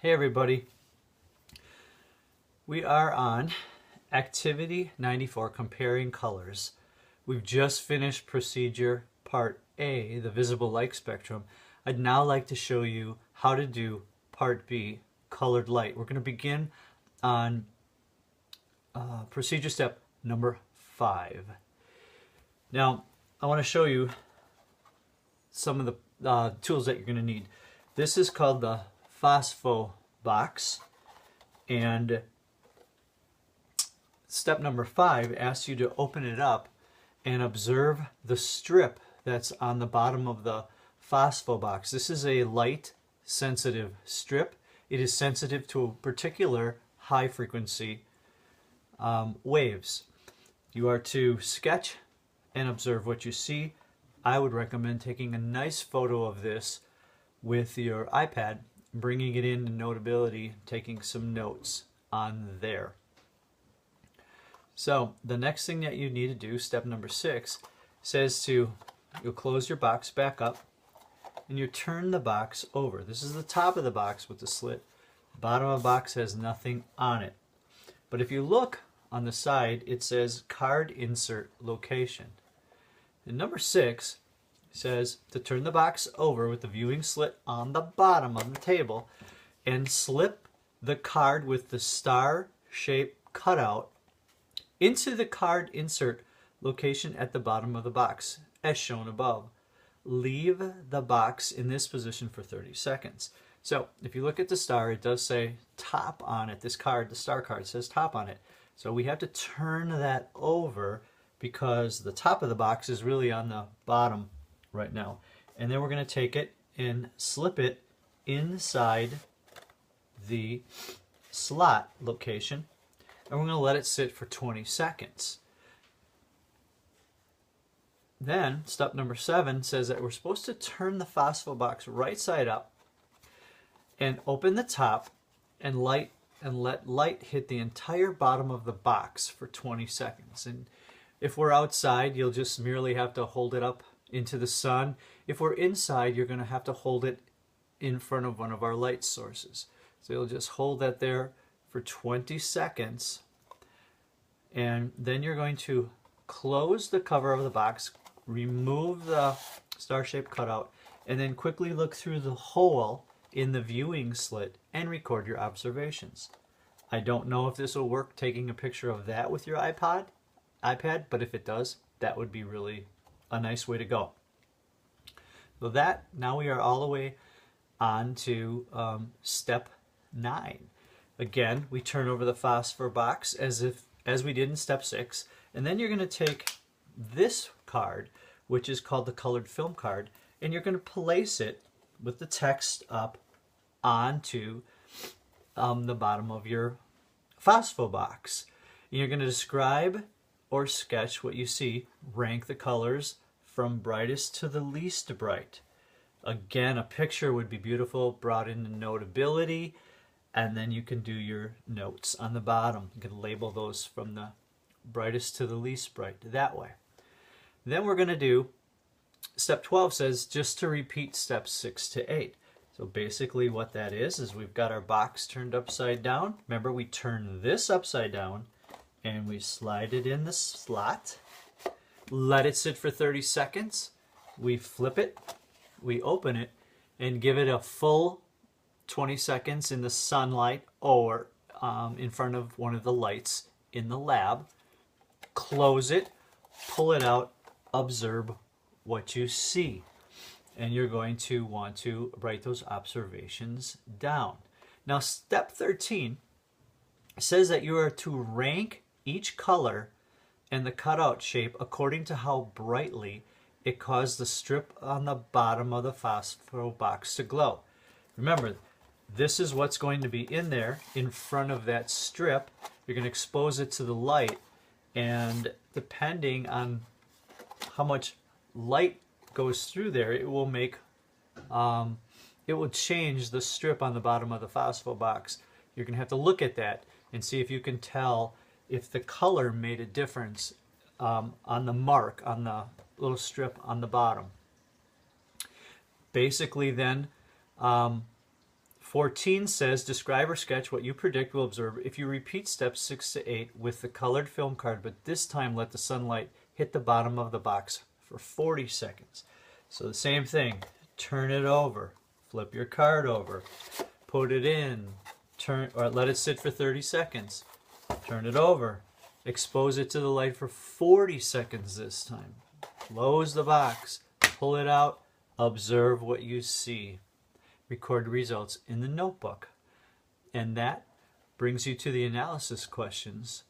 Hey everybody, we are on Activity 94, Comparing Colors. We've just finished procedure part A, the visible light spectrum. I'd now like to show you how to do part B, colored light. We're going to begin on procedure step number 5. Now, I want to show you some of the tools that you're going to need. This is called the Phospho box, and step number 5 asks you to open it up and observe the strip that's on the bottom of the Phospho box. This is a light sensitive strip. It is sensitive to particular high frequency waves. You are to sketch and observe what you see. I would recommend taking a nice photo of this with your iPad, bringing it into Notability, taking some notes on there. So the next thing that you need to do, step number 6, says you'll close your box back up and you turn the box over. This is the top of the box with the slit. The bottom of the box has nothing on it. But if you look on the side, it says card insert location. And number 6 says to turn the box over with the viewing slit on the bottom of the table and slip the card with the star-shaped cutout into the card insert location at the bottom of the box, as shown above. Leave the box in this position for 30 seconds. So if you look at the star, it does say top on it. This card, the star card, says top on it. So we have to turn that over because the top of the box is really on the bottom right now. And then we're going to take it and slip it inside the slot location, and we're going to let it sit for 20 seconds. Then step number 7 says that we're supposed to turn the Phospho box right side up and open the top and let light hit the entire bottom of the box for 20 seconds. And if we're outside, you'll just merely have to hold it up into the sun. If we're inside, you're going to have to hold it in front of one of our light sources. So you'll just hold that there for 20 seconds, and then you're going to close the cover of the box, remove the star-shaped cutout, and then quickly look through the hole in the viewing slit and record your observations. I don't know if this will work taking a picture of that with your iPad, but if it does, that would be really a nice way to go. So now we are all the way on to step 9. Again, we turn over the Phosphor box as we did in step 6, and then you're going to take this card, which is called the colored film card, and you're going to place it with the text up onto the bottom of your Phospho box. And you're going to describe or sketch what you see, rank the colors from brightest to the least bright. Again, a picture would be beautiful, brought into Notability, and then you can do your notes on the bottom. You can label those from the brightest to the least bright that way. Then we're going to do, step 12 says just to repeat steps 6 to 8. So basically what that is we've got our box turned upside down. Remember, we turn this upside down and we slide it in the slot. Let it sit for 30 seconds. We flip it, we open it, and give it a full 20 seconds in the sunlight or in front of one of the lights in the lab. Close it, pull it out, observe what you see. And you're going to want to write those observations down. Now, step 13 says that you are to rank each color and the cutout shape according to how brightly it caused the strip on the bottom of the Phospho box to glow. Remember, this is what's going to be in there in front of that strip. You're going to expose it to the light, and depending on how much light goes through there, it will make it will change the strip on the bottom of the Phospho box. You're going to have to look at that and see if you can tell if the color made a difference on the mark, on the little strip on the bottom. Basically then, 14 says, describe or sketch what you predict will observe if you repeat steps 6 to 8 with the colored film card, but this time let the sunlight hit the bottom of the box for 40 seconds. So the same thing, turn it over, flip your card over, put it in, turn, or let it sit for 30 seconds, turn it over, expose it to the light for 40 seconds this time, close the box, pull it out, observe what you see. Record results in the notebook. And that brings you to the analysis questions.